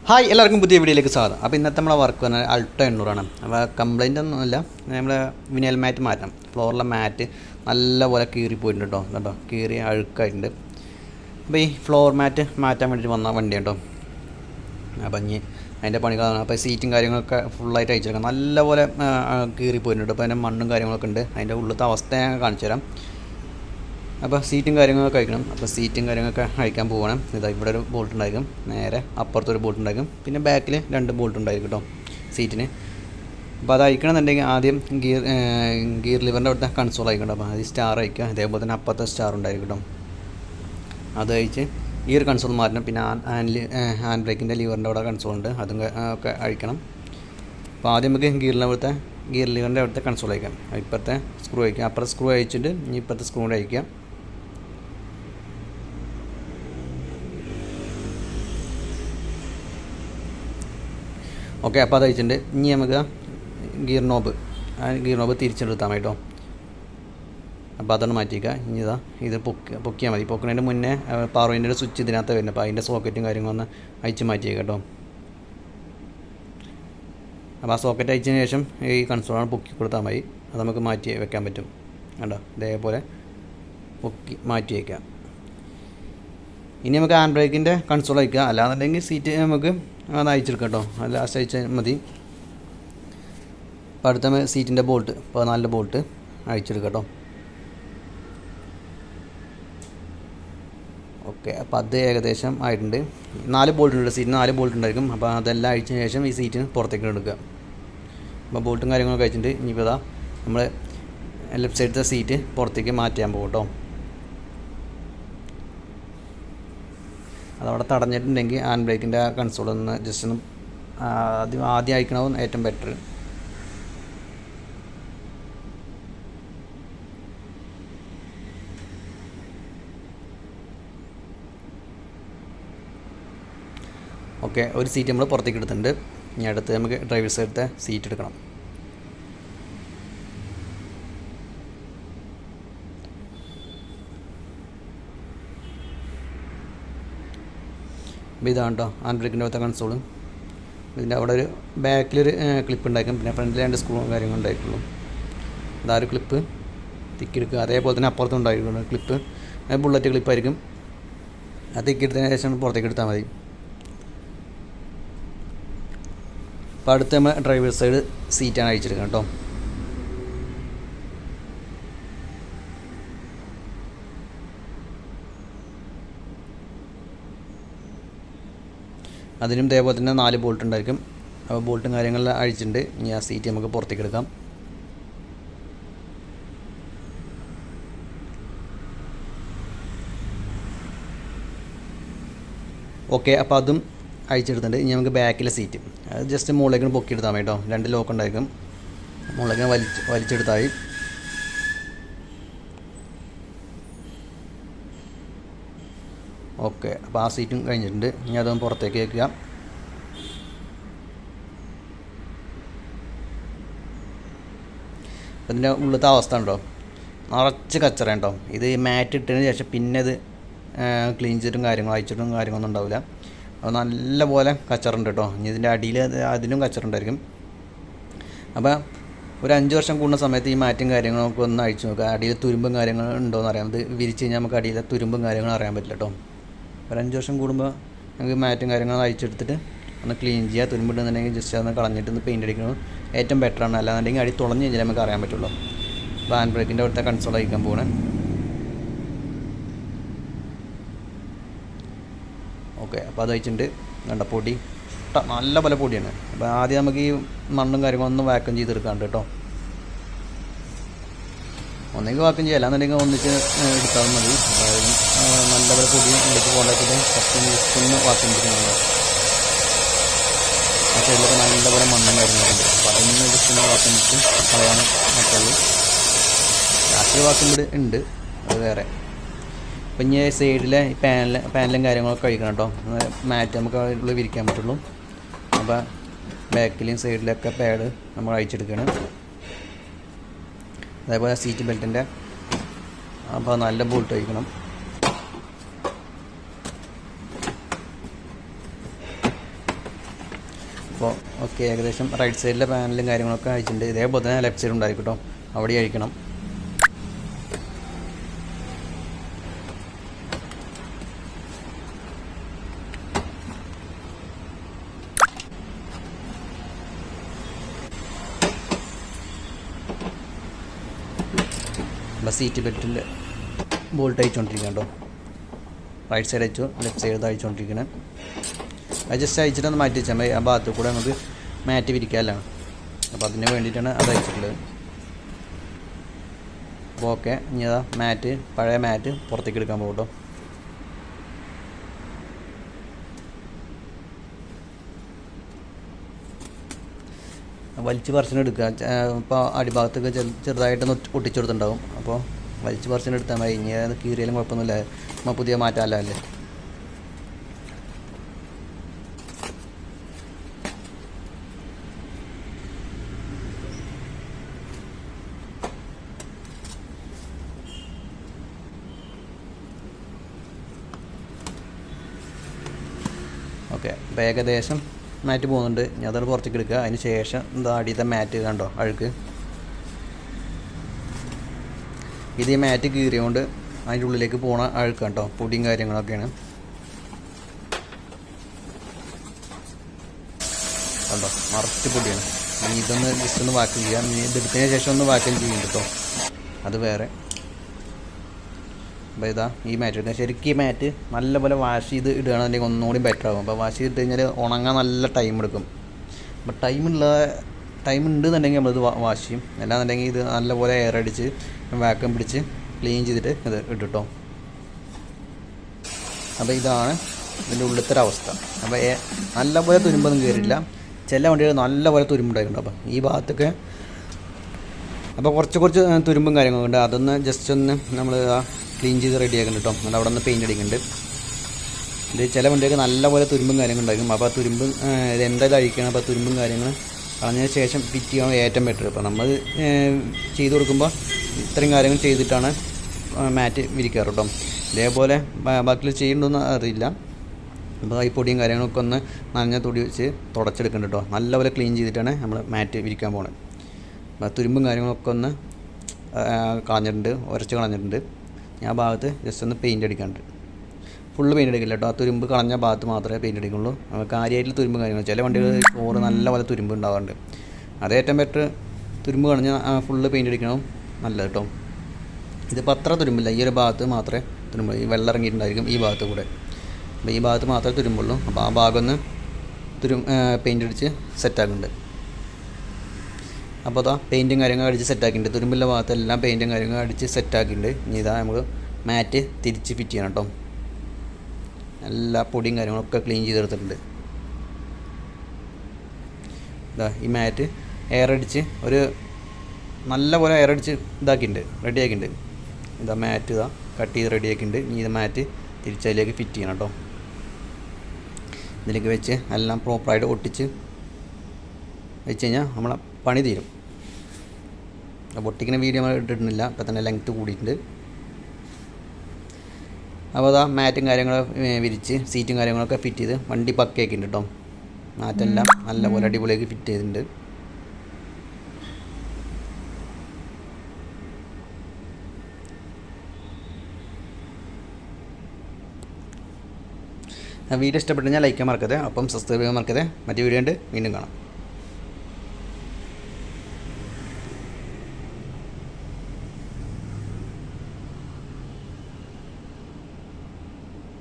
Hi എല്ലാവർക്കും പുതിയ വീഡിയോയിലേക്ക് സ്വാഗതം. അപ്പോൾ ഇന്നത്തെ നമ്മളെ വർക്ക് പറഞ്ഞാൽ അൾട്ടോ 800 അപ്പോൾ കംപ്ലൈൻ്റ് ഒന്നുമില്ല. നമ്മൾ വിനയൽ മാറ്റ് മാറ്റാം. ഫ്ലോറിലെ മാറ്റ് നല്ലപോലെ കീറിപ്പോയിട്ടുണ്ട് കേട്ടോ. കേട്ടോ കീറി അഴുക്കായിട്ടുണ്ട്. അപ്പോൾ ഈ ഫ്ലോർ മാറ്റ് മാറ്റാൻ വേണ്ടിയിട്ട് വന്ന വണ്ടിയാണ് കേട്ടോ. അപ്പം ഇനി അതിൻ്റെ പണികളാണ്. അപ്പോൾ സീറ്റും കാര്യങ്ങളൊക്കെ ഫുള്ളായിട്ട് അയച്ചേക്കാം. നല്ലപോലെ കീറിപ്പോയിട്ടുണ്ട്. അപ്പോൾ അതിൻ്റെ മണ്ണും കാര്യങ്ങളൊക്കെ ഉണ്ട്. അതിൻ്റെ ഉള്ളത്തെ അവസ്ഥ ഞാൻ കാണിച്ചു തരാം. അപ്പോൾ സീറ്റും കാര്യങ്ങളൊക്കെ അയക്കണം. അപ്പോൾ സീറ്റും കാര്യങ്ങളൊക്കെ അയക്കാൻ പോകണം. ഇതാ ഇവിടെ ഒരു ബോൾട്ട് ഉണ്ടായിരിക്കും, നേരെ അപ്പുറത്തൊരു ബോൾട്ട് ഉണ്ടായിരിക്കും, പിന്നെ ബാക്കിൽ 2 ബോൾട്ട് ഉണ്ടായിരിക്കും കേട്ടോ സീറ്റിന്. അപ്പോൾ അത് അയക്കണമെന്നുണ്ടെങ്കിൽ ആദ്യം ഗിയർ ലിവറിൻ്റെ അവിടുത്തെ കൺസോൾ അയക്കണം. അപ്പോൾ ആദ്യം സ്റ്റാർ അയക്കുക, അതേപോലെ തന്നെ അപ്പുറത്തെ സ്റ്റാർ ഉണ്ടായിരിക്കും കേട്ടോ. അത് അയച്ച് ഈ ഒരു കൺസോൾ മാറ്റണം. പിന്നെ ഹാൻഡ് ബ്രേക്കിൻ്റെ ലിവറിൻ്റെ അവിടെ കൺസോൾ ഉണ്ട്, അതും ഒക്കെ അഴിക്കണം. അപ്പോൾ ആദ്യം നമുക്ക് ഗിയർ ലിവറിൻ്റെ അവിടുത്തെ കൺസോൾ അയക്കാം. ഇപ്പോഴത്തെ സ്ക്രൂ അയക്കുക, അപ്പുറത്തെ സ്ക്രൂ അയച്ചിട്ട് ഇനി ഇപ്പോഴത്തെ സ്ക്രൂ കൂടെ അയക്കുക. ഓക്കെ, അപ്പോൾ അത് അയച്ചിട്ടുണ്ട്. ഇനി നമുക്ക് ഗിയർ നോബ് തിരിച്ചെടുത്താൽ മതി കേട്ടോ. അപ്പോൾ അതാണ് മാറ്റിക്കുക. ഇനി ഇത് പൊക്കിയാൽ മതി. പൊക്കുന്നതിന് മുന്നേ പവർ വിൻഡോയുടെ സ്വിച്ച് ഇതിനകത്ത് വരുന്നത്. അപ്പോൾ അതിൻ്റെ സോക്കറ്റും കാര്യങ്ങളൊന്ന് അയച്ച് മാറ്റിയേക്കാം കേട്ടോ. അപ്പോൾ ആ സോക്കറ്റ് അയച്ചതിന് ശേഷം ഈ കൺസോളാണ് പൊക്കി കൊടുത്താൽ മതി. അത് നമുക്ക് മാറ്റി വെക്കാൻ പറ്റും. കണ്ടോ, ഇതേപോലെ പൊക്കി മാറ്റി വയ്ക്കാം. ഇനി നമുക്ക് ഹാൻഡ് ബ്രേക്കിൻ്റെ കൺസോൾ അയക്കുക. അല്ലാന്നുണ്ടെങ്കിൽ സീറ്റ് നമുക്ക് അത് അയച്ചെടുക്കാം കേട്ടോ. ലാസ്റ്റ് അയച്ചാൽ മതി. അപ്പോൾ അടുത്ത സീറ്റിൻ്റെ ബോൾട്ട് 14 ബോൾട്ട് അയച്ചെടുക്കാം കേട്ടോ. ഓക്കെ, അപ്പോൾ അത് ഏകദേശം ആയിട്ടുണ്ട്. 4 ബോൾട്ട് ഉണ്ട് സീറ്റിന്, 4 ബോൾട്ട് ഉണ്ടായിരിക്കും. അപ്പോൾ അതെല്ലാം അയച്ചതിന് ശേഷം ഈ സീറ്റിന് പുറത്തേക്ക് എടുക്കുക. അപ്പോൾ ബോൾട്ടും കാര്യങ്ങളൊക്കെ അയച്ചിട്ടുണ്ട്. ഇനിയിപ്പോൾ ഇതാ നമ്മൾ ലെഫ്റ്റ് സൈഡത്തെ സീറ്റ് പുറത്തേക്ക് മാറ്റാൻ പോകും കേട്ടോ. അതവിടെ തടഞ്ഞിട്ടുണ്ടെങ്കിൽ ഹാൻഡ് ബ്രേക്കിൻ്റെ കൺസോൾ ഒന്ന് ജസ്റ്റ് ഒന്ന് ആദ്യം അയക്കണവും ഏറ്റവും ബെറ്റർ. ഓക്കെ, ഒരു സീറ്റ് നമ്മൾ പുറത്തേക്ക് എടുത്തിട്ടുണ്ട്. ഇനി അടുത്ത് നമുക്ക് ഡ്രൈവർ സൈഡത്തെ സീറ്റ് എടുക്കണം. അപ്പോൾ ഇതാണ് കേട്ടോ ഹാൻഡ് ബ്രേക്കിൻ്റെ അകത്തെ കൺസോള്. ഇതിൻ്റെ അവിടെ ഒരു ബാക്കിലൊരു ക്ലിപ്പ് ഉണ്ടായിരിക്കും, പിന്നെ ഫ്രണ്ടിൽ 2 സ്ക്രൂ കാര്യങ്ങൾ ഉണ്ടായിട്ടുള്ളൂ. അതാ ഒരു ക്ലിപ്പ് തിക്കിയെടുക്കുക. അതേപോലെ തന്നെ അപ്പുറത്തും ഉണ്ടായിരിക്കും ക്ലിപ്പ്, ബുള്ളറ്റ് ക്ലിപ്പായിരിക്കും. അത് തിക്കിയെടുത്തതിന് ശേഷം പുറത്തേക്ക് എടുത്താൽ മതി. അപ്പോൾ അടുത്ത് നമ്മൾ ഡ്രൈവർ സൈഡ് സീറ്റാണ് അയച്ചെടുക്കണം കേട്ടോ. അതിനും ഇതേപോലെ തന്നെ 4 ബോൾട്ട് ഉണ്ടായിരിക്കും. അപ്പോൾ ബോൾട്ടും കാര്യങ്ങളെല്ലാം അഴിച്ചിട്ടുണ്ട്. ഇനി ആ സീറ്റ് നമുക്ക് പുറത്തേക്ക് എടുക്കാം. ഓക്കെ, അപ്പോൾ അതും അയച്ചെടുത്തിട്ടുണ്ട്. ഇനി നമുക്ക് ബാക്കിലെ സീറ്റ് അത് ജസ്റ്റ് മുകളിലേക്ക് പൊക്കിയെടുത്താൽ മതി കേട്ടോ. 2 ലോക്ക് ഉണ്ടായിരിക്കും, മുകളിലേക്ക് വലിച്ചെടുത്താൽ മതി. ഓക്കെ, അപ്പോൾ ആ സീറ്റും കഴിഞ്ഞിട്ടുണ്ട്. ഇനി അതൊന്ന് പുറത്തേക്ക് വയ്ക്കുക. അതിൻ്റെ ഉള്ളത്തെ അവസ്ഥ ഉണ്ടോ, നിറച്ച് കച്ചറ കേട്ടോ. ഇത് മാറ്റ് ഇട്ടതിന് ശേഷം പിന്നെ ഇത് ക്ലീൻ ചെയ്തിട്ടും അയച്ചിട്ടും കാര്യങ്ങളൊന്നും ഉണ്ടാവില്ല. അത് നല്ല പോലെ കച്ചറുണ്ട് കേട്ടോ. ഇനി ഇതിൻ്റെ അടിയിൽ അതിനും കച്ചറുണ്ടായിരിക്കും. അപ്പോൾ ഒരു 5 വർഷം കൂടുന്ന സമയത്ത് ഈ മാറ്റും കാര്യങ്ങളൊക്കെ ഒന്ന് അഴിച്ചു നോക്കുക. അടിയിൽ തുരുമ്പും കാര്യങ്ങളും ഉണ്ടോയെന്ന് അറിയാം. ഇത് വിരിച്ച് കഴിഞ്ഞാൽ നമുക്ക് അടിയിലെ തുരുമ്പും കാര്യങ്ങളും അറിയാൻ പറ്റില്ല കേട്ടോ. ഒരു 5 വർഷം കൂടുമ്പോൾ നമുക്ക് മാറ്റും കാര്യങ്ങളും അയച്ചെടുത്തിട്ട് ഒന്ന് ക്ലീൻ ചെയ്യുക. തുരുമ്പുണ്ടെന്നുണ്ടെങ്കിൽ ജസ്റ്റ് അതൊന്ന് കളഞ്ഞിട്ട് ഒന്ന് പെയിൻ്റ് അടിക്കുന്നത് ഏറ്റവും ബെറ്ററാണ്. അല്ലാന്നുണ്ടെങ്കിൽ അടി തുളഞ്ഞ് കഴിഞ്ഞാൽ നമുക്ക് അറിയാൻ പറ്റുള്ളൂ. അപ്പോൾ ഹാൻഡ് ബ്രേക്കിൻ്റെ അവിടുത്തെ കൺസോൾ അയക്കാൻ പോകണേ. ഓക്കെ, അപ്പോൾ അത് അയച്ചിട്ടുണ്ട്. കണ്ട പൊടി നല്ല പോലെ പൊടിയാണ്. അപ്പോൾ ആദ്യം നമുക്ക് ഈ മണ്ണും കാര്യങ്ങളൊന്നും വാക്വം ചെയ്തെടുക്കാണ്ട് കേട്ടോ. ഒന്നെങ്കിൽ വാക്വം ചെയ്യാം, അല്ലാന്നുണ്ടെങ്കിൽ ഒന്നിച്ച് എടുത്താൽ മതി. അതായത് നല്ലപോലെ പൊടി ഉള്ളിലേക്ക് പോകാനായിട്ട് ഫസ്റ്റ് ഒന്ന് വാക്വം ചെയ്തിട്ടുണ്ട്. ആ സൈഡിലൊക്കെ നല്ലപോലെ മണ്ണും കാര്യങ്ങളുണ്ട്. അപ്പോൾ അതൊന്ന് ജസ്റ്റ് ഒന്ന് വാക്വം ചെയ്തിട്ട് കളയാൻ പറ്റുള്ളൂ. ലാസ്റ്റ് വാക്വം ഇവിടെ ഉണ്ട്, അത് വേറെ. അപ്പം ഇനി സൈഡിലെ ഈ പാനലും കാര്യങ്ങളൊക്കെ കഴിക്കണം കേട്ടോ. മാറ്റ് നമുക്ക് ഉള്ളിൽ വിരിക്കാൻ പറ്റുള്ളൂ. അപ്പോൾ ബാക്കിലും സൈഡിലൊക്കെ പാഡ് നമ്മൾ അഴിച്ചെടുക്കണം. അതേപോലെ സീറ്റ് ബെൽറ്റിൻ്റെ അപ്പോൾ നല്ല ബോൾട്ട് വയ്ക്കണം. അപ്പോൾ ഓക്കെ, ഏകദേശം റൈറ്റ് സൈഡിലെ പാനലും കാര്യങ്ങളൊക്കെ അയച്ചിട്ടുണ്ട്. ഇതേപോലെ തന്നെ ലെഫ്റ്റ് സൈഡ് ഉണ്ടായിരിക്കും കേട്ടോ, അവിടെ അഴിക്കണം. അപ്പോൾ സീറ്റ് ബെൽറ്റിൽ ബോൾട്ട് അയച്ചുകൊണ്ടിരിക്കുക കേട്ടോ. റൈറ്റ് സൈഡ് അയച്ചു, ലെഫ്റ്റ് സൈഡ് അയച്ചുകൊണ്ടിരിക്കുന്നത്. അത് ജസ്റ്റ് അയച്ചിട്ടൊന്ന് മാറ്റി വെച്ചാൽ മതി. ആ ഭാഗത്ത് കൂടെ നമുക്ക് മാറ്റ് വിരിക്കാമല്ലാണ്. അപ്പോൾ അതിന് വേണ്ടിയിട്ടാണ് അത് അയച്ചിട്ടുള്ളത്. അപ്പോൾ ഓക്കെ, ഇനി അതാ മാറ്റ്, പഴയ മാറ്റ് പുറത്തേക്ക് എടുക്കാൻ പോകും കേട്ടോ. വലിച്ച് പറിച്ചിന് എടുക്കുക. ഇപ്പോൾ അടിഭാഗത്തൊക്കെ ചെറുതായിട്ടൊന്ന് ഒട്ടിച്ചു കൊടുത്തിട്ടുണ്ടാവും. അപ്പോൾ വലിച്ച് പറിച്ചിന് എടുത്താൽ മതി. ഇനി അത് കീറിയാലും കുഴപ്പമൊന്നുമില്ല, നമ്മൾ പുതിയ മാറ്റമല്ലേ. ഓക്കെ, അപ്പോൾ ഏകദേശം മാറ്റ് പോകുന്നുണ്ട്. ഞാൻ അതോട് പുറത്തേക്ക് എടുക്കുക. അതിന് ശേഷം എന്താ അടിയത്തെ മാറ്റ് കണ്ടോ അഴുക്ക്. ഇത് ഈ മാറ്റ് കീറിയോണ്ട് അതിൻ്റെ ഉള്ളിലേക്ക് പോണ അഴുക്ക് കണ്ടോ, പൊടിയും കാര്യങ്ങളൊക്കെയാണ് കണ്ടോ, നിറച്ച് പൊടിയാണ്. ഇതൊന്ന് ജസ്റ്റ് ഒന്ന് വാക്യൂം ചെയ്യാം. ഇതെടുത്തതിന് ശേഷം ഒന്ന് വാക്യൂം ചെയ്യും കേട്ടോ, അത് വേറെ. അപ്പോൾ ഇതാ ഈ മാറ്റ് എടുക്കുക. ശരിക്കും ഈ മാറ്റ് നല്ലപോലെ വാഷ് ചെയ്ത് ഇടുകയാണെന്നുണ്ടെങ്കിൽ ഒന്നുകൂടി ബെറ്റർ ആകും. അപ്പോൾ വാഷ് ചെയ്തിട്ട് കഴിഞ്ഞാൽ ഉണങ്ങാൻ നല്ല ടൈം എടുക്കും. അപ്പോൾ ടൈം ഉണ്ടെന്നുണ്ടെങ്കിൽ നമ്മളിത് വാഷ് ചെയ്യും. അല്ലാന്നുണ്ടെങ്കിൽ ഇത് നല്ലപോലെ എയർ അടിച്ച് വാക്വം പിടിച്ച് ക്ലീൻ ചെയ്തിട്ട് ഇത് ഇട്ടിട്ടോ. അപ്പോൾ ഇതാണ് ഇതിൻ്റെ ഉള്ളിലത്തെ ഒരവസ്ഥ. അപ്പോൾ നല്ലപോലെ തുരുമ്പൊന്നും കയറിയില്ല. ചില വണ്ടികൾ നല്ലപോലെ തുരുമ്പുണ്ടായിട്ടുണ്ട്. അപ്പോൾ ഈ ഭാഗത്തൊക്കെ അപ്പോൾ കുറച്ച് തുരുമ്പും കാര്യങ്ങളൊക്കെ ഉണ്ട്. അതൊന്ന് ജസ്റ്റ് ഒന്ന് നമ്മൾ ക്ലീൻ ചെയ്ത് റെഡിയാക്കുന്നുണ്ട് കേട്ടോ. എന്നിട്ട് അവിടെ നിന്ന് പെയിൻ്റ് അടിക്കുന്നുണ്ട്. ഇത് ചില വണ്ടിയൊക്കെ നല്ലപോലെ തുരുമ്പും കാര്യങ്ങളുണ്ടായിരിക്കും. അപ്പോൾ ആ തുരുമ്പ് ഇത് എന്തായാലും അഴിക്കണം. അപ്പോൾ തുരുമ്പും കാര്യങ്ങൾ കളഞ്ഞതിന് ശേഷം ഫിറ്റ് ചെയ്യണം ഏറ്റവും ബെറ്റർ. അപ്പോൾ നമ്മൾ ചെയ്ത് കൊടുക്കുമ്പോൾ ഇത്രയും കാര്യങ്ങൾ ചെയ്തിട്ടാണ് മാറ്റ് വിരിക്കാറ് കേട്ടോ. ഇതേപോലെ ബാക്കിൽ ചെയ്യണമെന്ന് അറിയില്ല. അപ്പോൾ ഈ പൊടിയും കാര്യങ്ങളൊക്കെ ഒന്ന് നനഞ്ഞ തുടി വെച്ച് തുടച്ചെടുക്കുന്നുണ്ട് കേട്ടോ. നല്ലപോലെ ക്ലീൻ ചെയ്തിട്ടാണ് നമ്മൾ മാറ്റ് വിരിക്കാൻ പോകുന്നത്. അപ്പോൾ തുരുമ്പും കാര്യങ്ങളൊക്കെ ഒന്ന് കളഞ്ഞിട്ടുണ്ട്, ഉരച്ച് കളഞ്ഞിട്ടുണ്ട്. ഞാൻ ഭാഗത്ത് ജസ്റ്റ് ഒന്ന് പെയിൻ്റ് അടിക്കാനുണ്ട്. ഫുള്ള് പെയിൻ്റ് അടിക്കില്ല കേട്ടോ, ആ തുരുമ്പ് കളഞ്ഞ ഭാഗത്ത് മാത്രമേ പെയിൻ്റ് അടിക്കുള്ളൂ. കാര്യമായിട്ട് തുരുമ്പ് കാര്യങ്ങൾ ചില വണ്ടികൾ ചോറ് നല്ല പോലെ തുരുമ്പ് ഉണ്ടാവാറുണ്ട്. അത് ഏറ്റവും ബെറ്റർ തുരുമ്പ് കളഞ്ഞ് ഫുള്ള് പെയിൻ്റ് അടിക്കണം നല്ലത് കേട്ടോ. ഇതിപ്പോൾ അത്ര തുരുമ്പില്ല, ഈ ഒരു ഭാഗത്ത് മാത്രമേ തുരുമ്പ്, ഈ വെള്ളം ഇറങ്ങിയിട്ടുണ്ടായിരിക്കും ഈ ഭാഗത്ത് കൂടെ. അപ്പോൾ ഈ ഭാഗത്ത് മാത്രമേ തുരുമ്പുള്ളൂ. അപ്പോൾ ആ ഭാഗം ഒന്ന് പെയിൻ്റ് അടിച്ച് സെറ്റാക്കുന്നുണ്ട്. അപ്പോൾ അതാ പെയിൻറ്റും കാര്യങ്ങൾ അടിച്ച് സെറ്റാക്കിയിട്ടുണ്ട്. തുരുമ്പുള്ള ഭാഗത്തെല്ലാം പെയിൻറ്റും കാര്യങ്ങൾ അടിച്ച് സെറ്റാക്കിയിട്ടുണ്ട്. ഇനി ഇതാ നമുക്ക് മാറ്റ് തിരിച്ച് ഫിറ്റ് ചെയ്യണം കേട്ടോ. എല്ലാ പൊടിയും കാര്യങ്ങളൊക്കെ ക്ലീൻ ചെയ്തെടുത്തിട്ടുണ്ട്. ഇതാ ഈ മാറ്റ് എയർ അടിച്ച് നല്ല പോലെ എയർ അടിച്ച് ഇതാക്കിയിട്ടുണ്ട്, റെഡിയാക്കിയിട്ടുണ്ട്. ഇതാ മാറ്റ് ഇതാ കട്ട് ചെയ്ത് റെഡിയാക്കിയിട്ടുണ്ട്. ഇനി ഇത് മാറ്റ് തിരിച്ചതിലേക്ക് ഫിറ്റ് ചെയ്യണം കേട്ടോ. ഇതിലേക്ക് വെച്ച് എല്ലാം പ്രോപ്പറായിട്ട് ഒട്ടിച്ച് വെച്ച് കഴിഞ്ഞാൽ നമ്മളെ പണി തീരും. അപ്പോൾ ഒട്ടിക്കുന്ന വീഡിയോ നമ്മൾ ഇട്ടിട്ടുന്നില്ല, അപ്പോൾ തന്നെ ലെങ്ത്ത് കൂടിയിട്ടുണ്ട്. അപ്പോൾ അതാ മാറ്റും കാര്യങ്ങളൊക്കെ വിരിച്ച് സീറ്റും കാര്യങ്ങളൊക്കെ ഫിറ്റ് ചെയ്ത് വണ്ടി പക്കയൊക്കെ ഉണ്ട് കേട്ടോ. മാറ്റെല്ലാം നല്ലപോലെ അടിപൊളിയാക്കി ഫിറ്റ് ചെയ്തിട്ടുണ്ട്. വീഡിയോ ഇഷ്ടപ്പെട്ടു കഴിഞ്ഞാൽ ലൈക്ക് ചെയ്യാൻ മറക്കരുത്. അപ്പം സബ്സ്ക്രൈബ് ചെയ്യാൻ മറക്കരുത്. മറ്റു വീഡിയോ ഉണ്ട്, വീണ്ടും കാണാം.